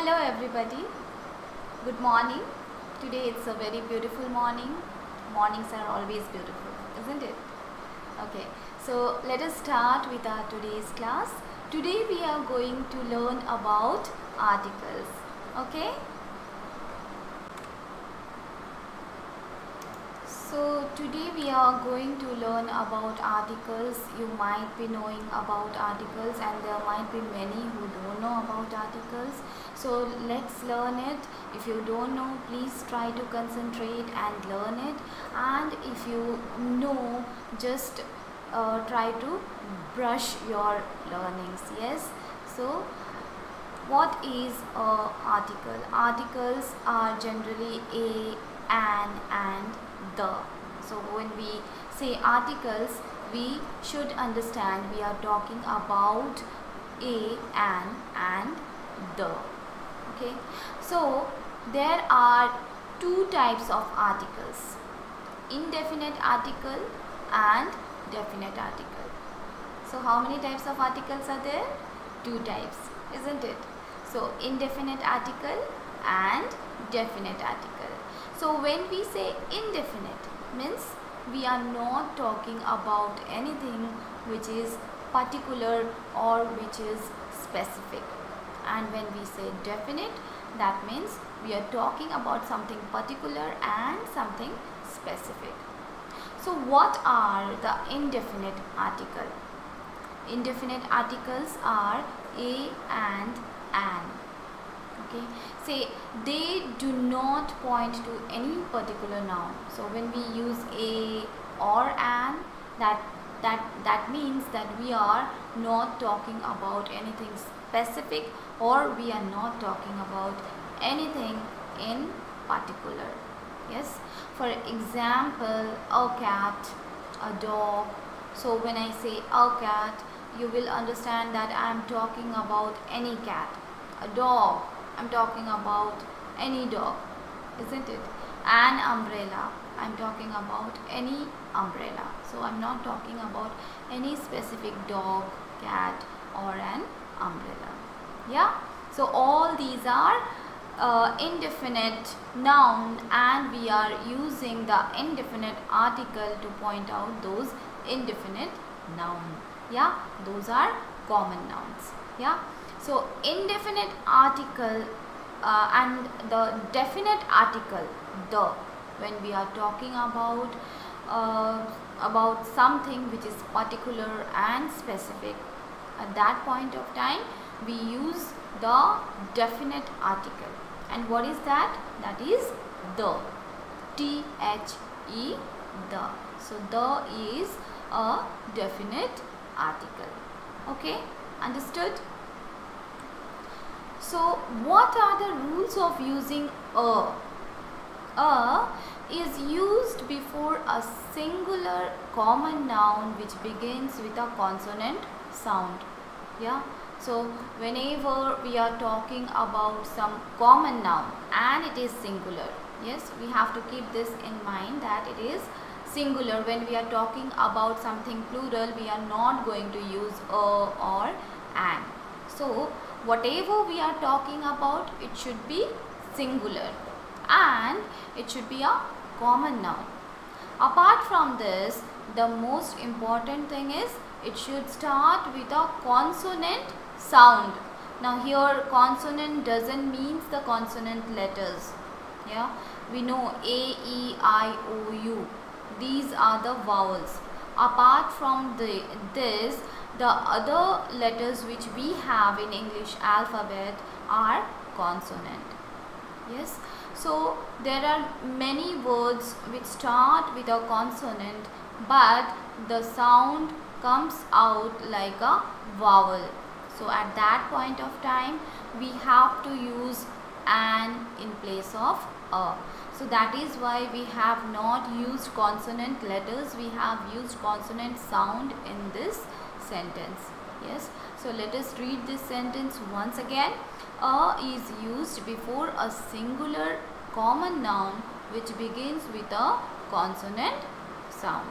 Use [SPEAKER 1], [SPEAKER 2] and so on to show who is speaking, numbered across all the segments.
[SPEAKER 1] Hello everybody, good morning. Today it's a very beautiful morning. Mornings are always beautiful, isn't it? Okay, so let us start with our today's class. Today we are going to learn about articles. Okay? So today we are going to learn about articles. You might be knowing about articles and there might be many who don't know about articles. So let's learn it. If you don't know, please try to concentrate and learn it. And if you know, just try to brush your learnings. Yes. So what is an article? Articles are generally a, an, and the. So when we say articles, we should understand we are talking about a, an, and the. Okay. So there are two types of articles: indefinite article and definite article. So how many types of articles are there? Two types, isn't it? So indefinite article and definite article. So when we say indefinite, means we are not talking about anything which is particular or which is specific. And when we say definite, that means we are talking about something particular and something specific. So what are the indefinite article? Indefinite articles are a and an. Okay, say they do not point to any particular noun. So when we use a or an, that means that we are not talking about anything specific, or we are not talking about anything in particular. Yes, for example, a cat, a dog. So when I say a cat, you will understand that I am talking about any cat. A dog, I'm talking about any dog, isn't it? An umbrella, I'm talking about any umbrella. So I'm not talking about any specific dog, cat, or an umbrella. Yeah, so all these are indefinite noun, and we are using the indefinite article to point out those indefinite noun. Yeah, those are common nouns. Yeah, so indefinite article and the definite article, the, when we are talking about something which is particular and specific, at that point of time we use the definite article. And what is that? That is the. The. The. So the is a definite article. Okay, understood? So what are the rules of using a? A is used before a singular common noun which begins with a consonant sound. Yeah, so whenever we are talking about some common noun and it is singular, yes, we have to keep this in mind that it is singular. When we are talking about something plural, we are not going to use a or an. So whatever we are talking about, it should be singular and it should be a common noun. Apart from this, the most important thing is it should start with a consonant sound. Now here consonant doesn't mean the consonant letters. Yeah, we know A, E, I, O, U. These are the vowels. Apart from this, the other letters which we have in English alphabet are consonant. Yes, so there are many words which start with a consonant, but the sound comes out like a vowel. So at that point of time, we have to use an in place of a. So that is why we have not used consonant letters, we have used consonant sound in this sentence. Yes, so let us read this sentence once again. A is used before a singular common noun which begins with a consonant sound.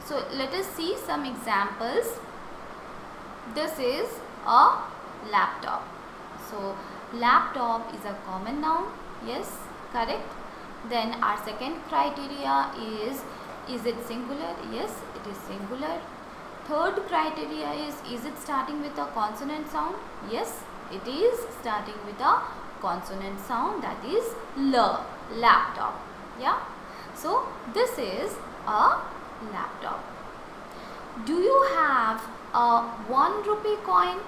[SPEAKER 1] So let us see some examples. This is a laptop. So laptop is a common noun. Yes, correct. Then our second criteria is it singular? Yes, it is singular. Third criteria is it starting with a consonant sound? Yes, it is starting with a consonant sound, that is L, laptop. Yeah. So this is a laptop. Do you have a 1 rupee coin?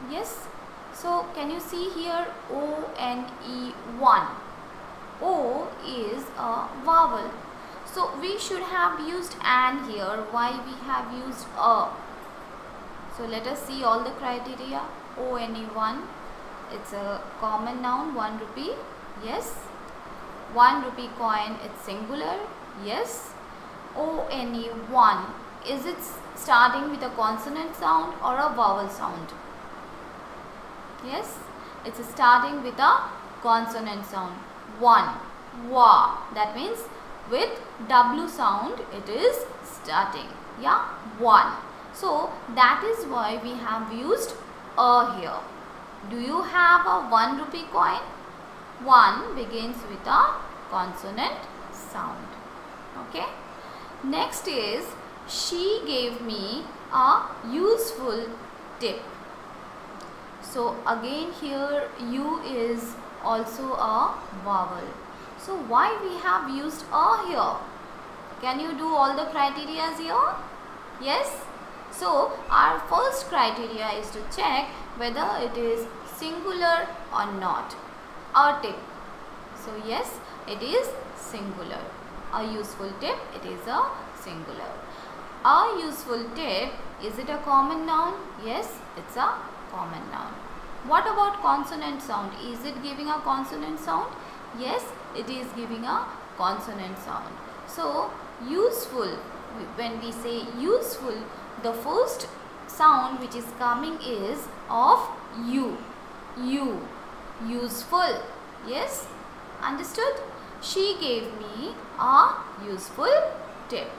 [SPEAKER 1] Yes. So can you see here O-N-E, 1. O is a vowel. So we should have used an here. Why we have used a? So let us see all the criteria. O-N-E, 1. It's a common noun, 1 rupee. Yes. 1 rupee coin, it's singular. Yes. O-N-E, 1. Is it starting with a consonant sound or a vowel sound? Yes. It's starting with a consonant sound. 1. Wa. That means with W sound it is starting. Yeah. 1. So that is why we have used a here. Do you have a 1 rupee coin? 1 begins with a consonant sound. Okay. Next is, she gave me a useful tip. So again here U is also a vowel. So why we have used a here? Can you do all the criteria here? Yes. So our first criteria is to check whether it is singular or not. A tip. So yes, it is singular. A useful tip, it is a singular. A useful tip, is it a common noun? Yes, it's a common noun. What about consonant sound? Is it giving a consonant sound? Yes, it is giving a consonant sound. So useful, when we say useful, the first sound which is coming is of U. U. Useful. Yes, understood? She gave me a useful tip.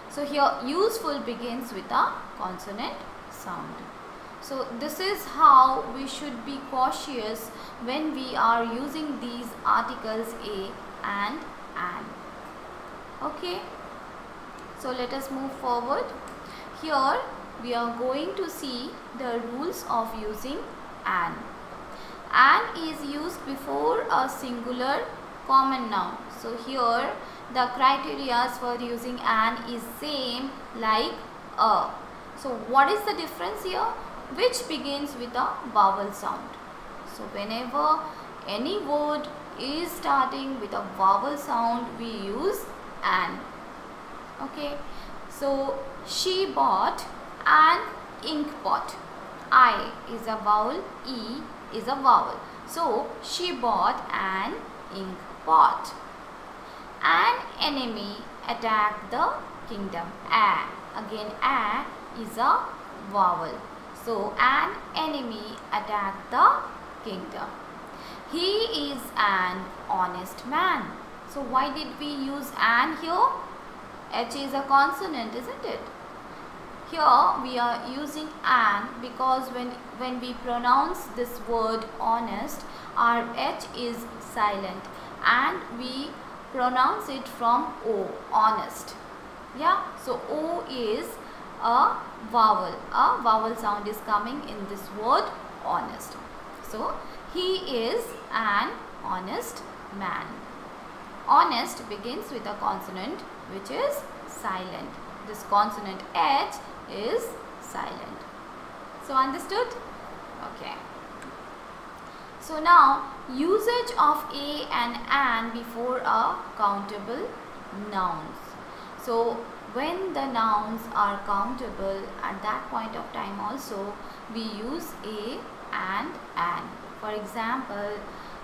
[SPEAKER 1] So here useful begins with a consonant sound. So this is how we should be cautious when we are using these articles a and an. Okay. So let us move forward. Here we are going to see the rules of using an. An is used before a singular common noun. So here the criteria for using an is same like a. So what is the difference here? Which begins with a vowel sound. So whenever any word is starting with a vowel sound, we use an. Okay. So she bought an ink pot. I is a vowel, E is a vowel. So she bought an ink pot. An enemy attacked the kingdom. A. Again A is a vowel. So an enemy attacked the kingdom. He is an honest man. So why did we use an here? H is a consonant, isn't it? Here we are using an because when we pronounce this word honest, our H is silent and we pronounce it from O, honest. Yeah, so O is a vowel. A vowel sound is coming in this word honest. So he is an honest man. Honest begins with a consonant which is silent. This consonant H is silent. So understood? Okay. So now usage of a and an before a countable nouns. So when the nouns are countable, at that point of time also we use a and an. For example,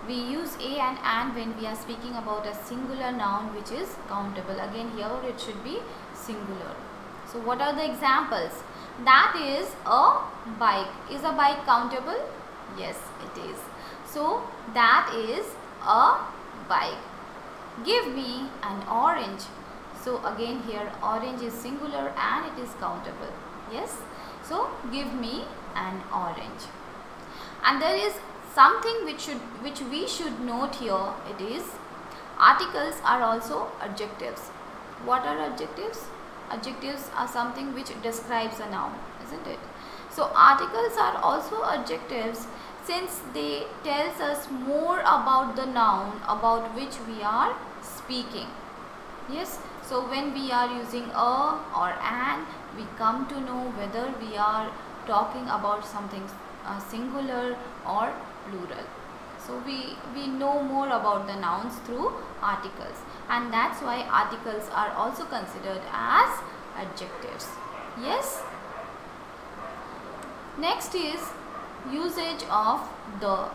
[SPEAKER 1] we use a and an when we are speaking about a singular noun which is countable. Again here it should be singular. So what are the examples? That is a bike. Is a bike countable? Yes, it is. So that is a bike. Give me an orange. So again here orange is singular and it is countable. Yes. So give me an orange. And there is Something which we should note here, it is articles are also adjectives. What are adjectives? Adjectives are something which describes a noun, isn't it? So articles are also adjectives since they tells us more about the noun about which we are speaking. Yes, so when we are using a or an, we come to know whether we are talking about something singular or plural. So we know more about the nouns through articles, and that's why articles are also considered as adjectives. Yes. Next is usage of the.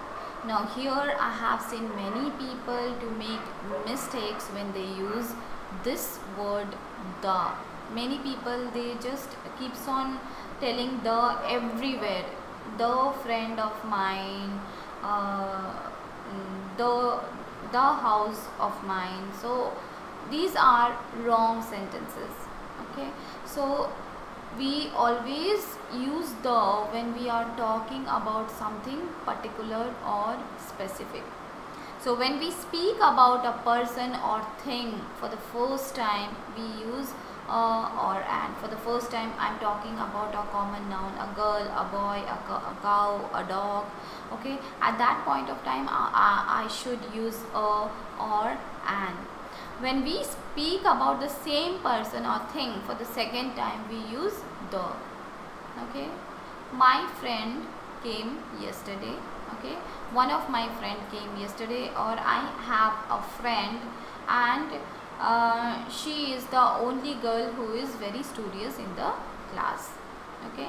[SPEAKER 1] Now here I have seen many people to make mistakes when they use this word the. Many people, they just keeps on telling the everywhere. The friend of mine, the house of mine. So these are wrong sentences. Okay, so we always use the when we are talking about something particular or specific. So when we speak about a person or thing for the first time, we use or an. For the first time, I am talking about a common noun, a girl, a boy, a cow, a dog. Okay, at that point of time, I should use a or an. When we speak about the same person or thing for the second time, we use the. Okay, my friend came yesterday. Okay, one of my friend came yesterday, or I have a friend, and she is the only girl who is very studious in the class. Okay,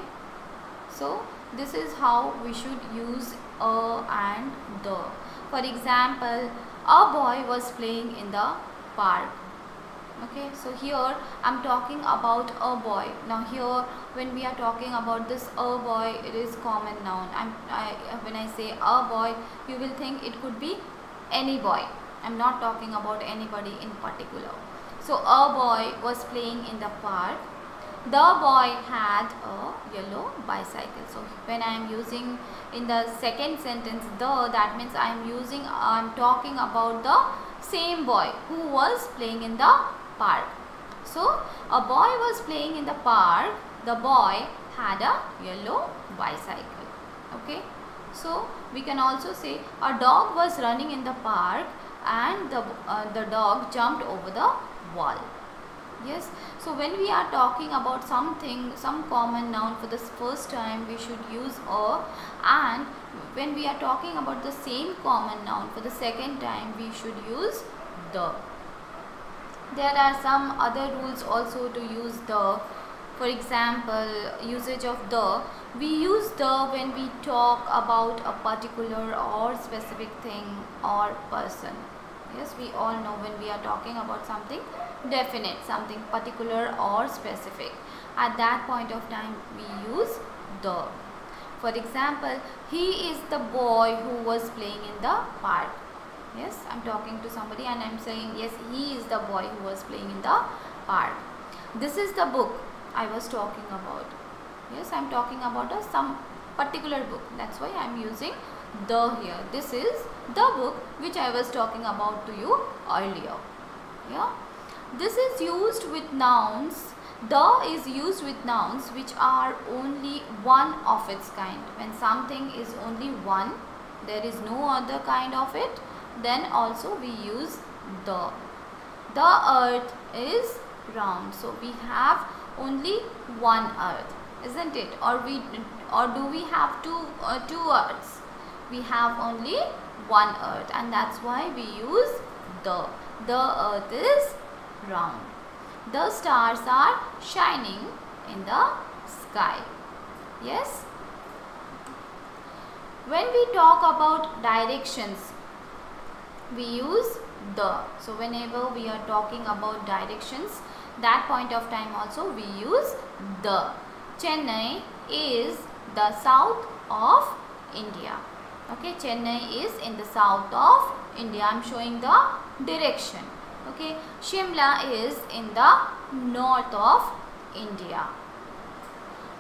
[SPEAKER 1] so this is how we should use a and the. For example, a boy was playing in the park. Okay, so here I'm talking about a boy. Now here when we are talking about this a boy, it is common noun. When I say a boy, you will think it could be any boy. I'm not talking about anybody in particular. So a boy was playing in the park. The boy had a yellow bicycle. So when I am using in the second sentence the, that means I'm talking about the same boy who was playing in the park. So a boy was playing in the park. The boy had a yellow bicycle. Okay, so we can also say a dog was running in the park and the dog jumped over the wall. Yes, so when we are talking about something, some common noun for the first time, we should use a, and when we are talking about the same common noun for the second time, we should use the. There are some other rules also to use the. For example, usage of the. We use the when we talk about a particular or specific thing or person. Yes, we all know when we are talking about something definite, something particular or specific. At that point of time, we use the. For example, he is the boy who was playing in the park. Yes, I'm talking to somebody and I'm saying, yes, he is the boy who was playing in the park. This is the book I was talking about. Yes, I'm talking about some particular book. That's why I'm using the here. This is the book which I was talking about to you earlier. Yeah, this is used with nouns. The is used with nouns which are only one of its kind. When something is only one, there is no other kind of it, then also we use the. The earth is round, so we have only one earth, isn't it? Or do we have two earths? We have only one earth, and that's why we use the. The earth is round. The stars are shining in the sky. Yes. When we talk about directions, we use the. So whenever we are talking about directions, that point of time also we use the. Chennai is the south of India. Okay, Chennai is in the south of India. I am showing the direction. Okay, Shimla is in the north of India.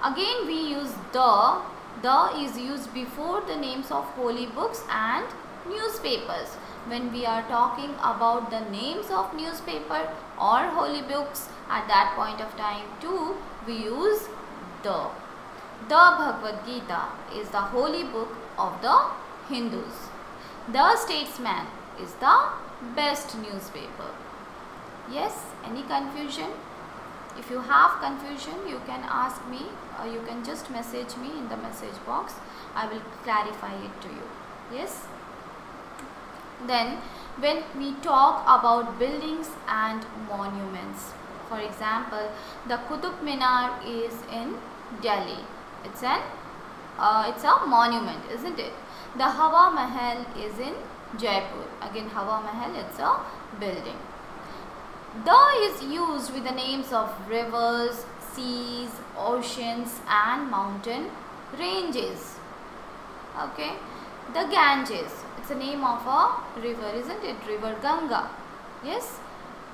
[SPEAKER 1] Again we use the The is used before the names of holy books and newspapers. When we are talking about the names of newspaper or holy books, at that point of time too, we use the. The Bhagavad Gita is the holy book of the Hindus. The Statesman is the best newspaper. Yes, any confusion? If you have confusion, you can ask me, or you can just message me in the message box. I will clarify it to you. Yes. Then when we talk about buildings and monuments, for example, the Qutub Minar is in Delhi. It's a monument, isn't it? The Hawa Mahal is in Jaipur. Again, Hawa Mahal, it's a building. The is used with the names of rivers, seas, oceans and mountain ranges. Okay. The Ganges, it's a name of a river, isn't it? River Ganga. Yes.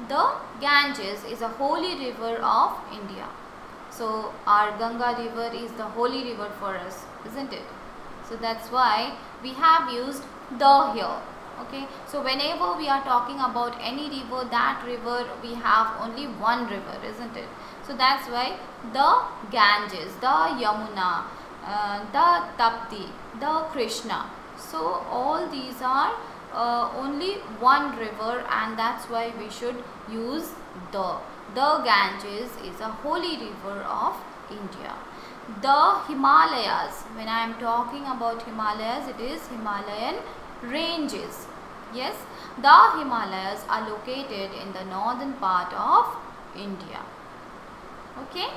[SPEAKER 1] The Ganges is a holy river of India. So our Ganga river is the holy river for us, isn't it? So that's why we have used the here. Okay, so whenever we are talking about any river, that river we have only one river, isn't it? So that's why the Ganges, the Yamuna, the Tapti, the Krishna. So all these are only one river, and that's why we should use the. The Ganges is a holy river of India. The Himalayas, when I am talking about Himalayas, it is Himalayan ranges. Yes, the Himalayas are located in the northern part of India. Okay.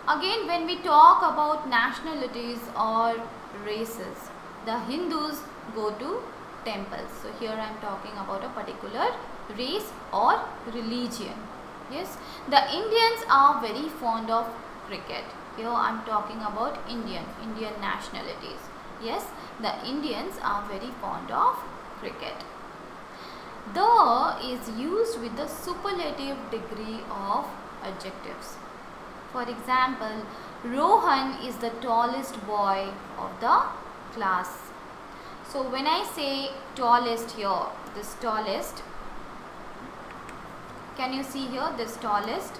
[SPEAKER 1] Again, when we talk about nationalities or races, the Hindus go to temples. So here I am talking about a particular race or religion. Yes, the Indians are very fond of cricket. Here I am talking about Indian nationalities. Yes, the Indians are very fond of cricket. The is used with the superlative degree of adjectives. For example, Rohan is the tallest boy of the class. So when I say tallest here, this tallest, can you see here this tallest?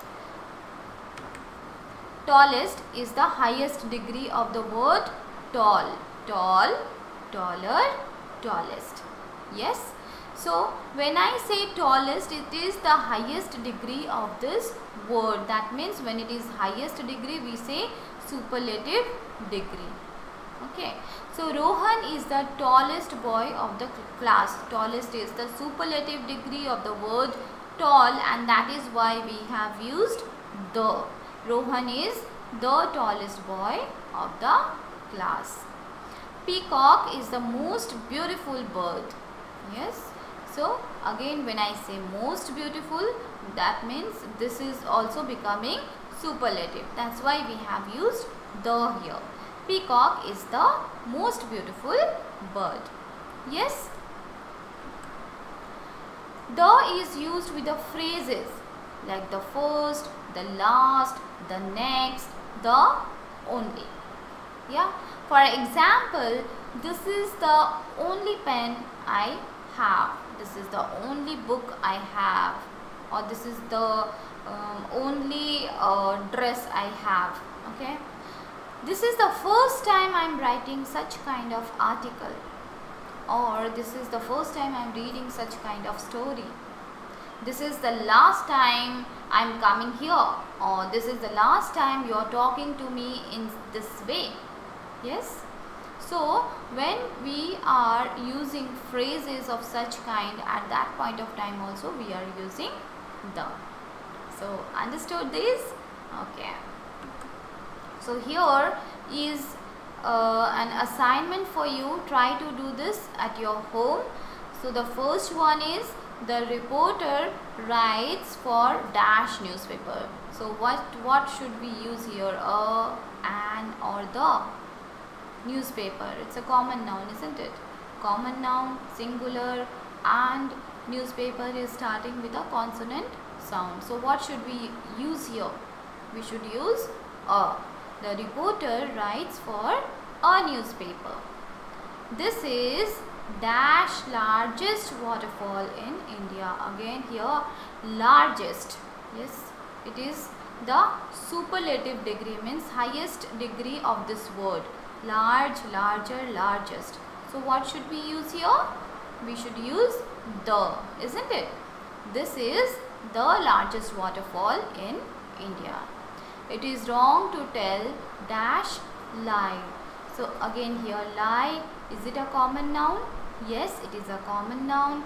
[SPEAKER 1] Tallest is the highest degree of the word tall. Tall, taller, tallest. Yes. So when I say tallest, it is the highest degree of this word. That means when it is highest degree, we say superlative degree. Okay. So Rohan is the tallest boy of the class. Tallest is the superlative degree of the word tall, and that is why we have used the. Rohan is the tallest boy of the class. Peacock is the most beautiful bird. Yes. So again, when I say most beautiful, that means this is also becoming superlative. That's why we have used the here. Peacock is the most beautiful bird. Yes. The is used with the phrases like the first, the last, the next, the only. Yeah. For example, this is the only pen I have. This is the only book I have. Or this is the only dress I have. Okay. This is the first time I am writing such kind of article. Or this is the first time I am reading such kind of story. This is the last time I am coming here. Or this is the last time you are talking to me in this way. Yes. So when we are using phrases of such kind, at that point of time also we are using the. So understood this? Okay. So here is an assignment for you. Try to do this at your home. So the first one is the reporter writes for dash newspaper. So what should we use here? A, an or the? Newspaper. It's a common noun, isn't it? Common noun, singular, and newspaper is starting with a consonant sound. So what should we use here? We should use a. The reporter writes for a newspaper. This is dash largest waterfall in India. Again here largest. Yes, it is the superlative degree, means highest degree of this word. Large, larger, largest. So what should we use here? We should use the, isn't it? This is the largest waterfall in India. It is wrong to tell dash lie. So again here lie, is it a common noun? Yes, it is a common noun.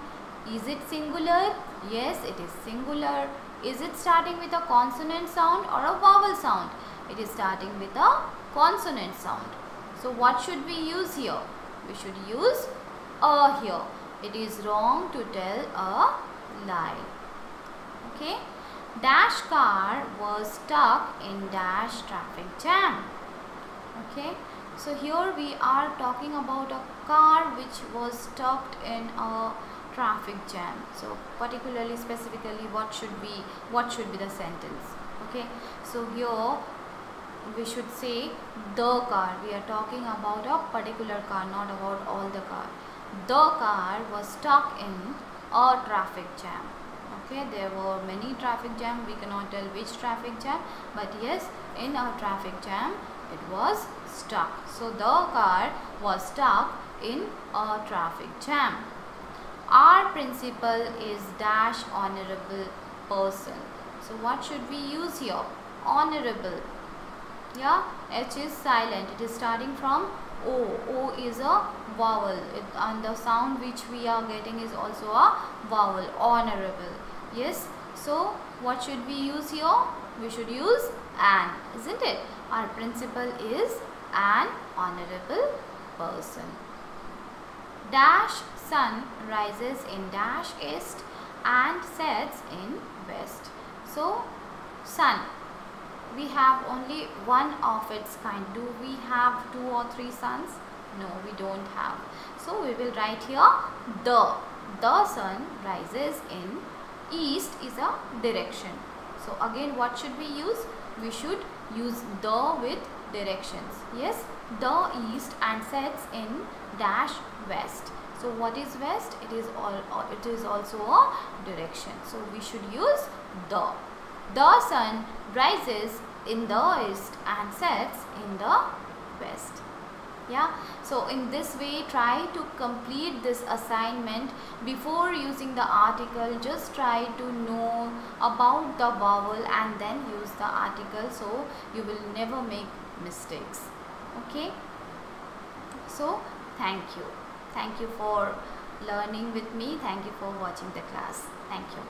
[SPEAKER 1] Is it singular? Yes, it is singular. Is it starting with a consonant sound or a vowel sound? It is starting with a consonant sound. So what should we use here? We should use a here. It is wrong to tell a lie. Okay. Dash car was stuck in dash traffic jam. Okay. So here we are talking about a car which was stuck in a traffic jam. So particularly, specifically, what should be the sentence? Okay. So here we should say the car. We are talking about a particular car, not about all the car. The car was stuck in a traffic jam. Okay, there were many traffic jam. We cannot tell which traffic jam, but yes, in a traffic jam it was stuck. So the car was stuck in a traffic jam. Our principal is dash honorable person. So what should we use here? Honorable. Yeah, H is silent. It is starting from O. O is a vowel, and the sound which we are getting is also a vowel. Honorable. Yes. So what should we use here? We should use an, isn't it? Our principal is an honorable person. Dash sun rises in dash east and sets in west. So sun, we have only one of its kind. Do we have 2 or 3 suns? No, we don't have. So we will write here the sun rises in east is a direction. So again, what should we use? We should use the with directions. Yes, the east and sets in dash west. So what is west? It is also a direction. So we should use the. The sun rises in the east and sets in the west. Yeah, so in this way, try to complete this assignment. Before using the article, just try to know about the vowel and then use the article, so you will never make mistakes. Okay, so thank you for learning with me. Thank you for watching the class. Thank you.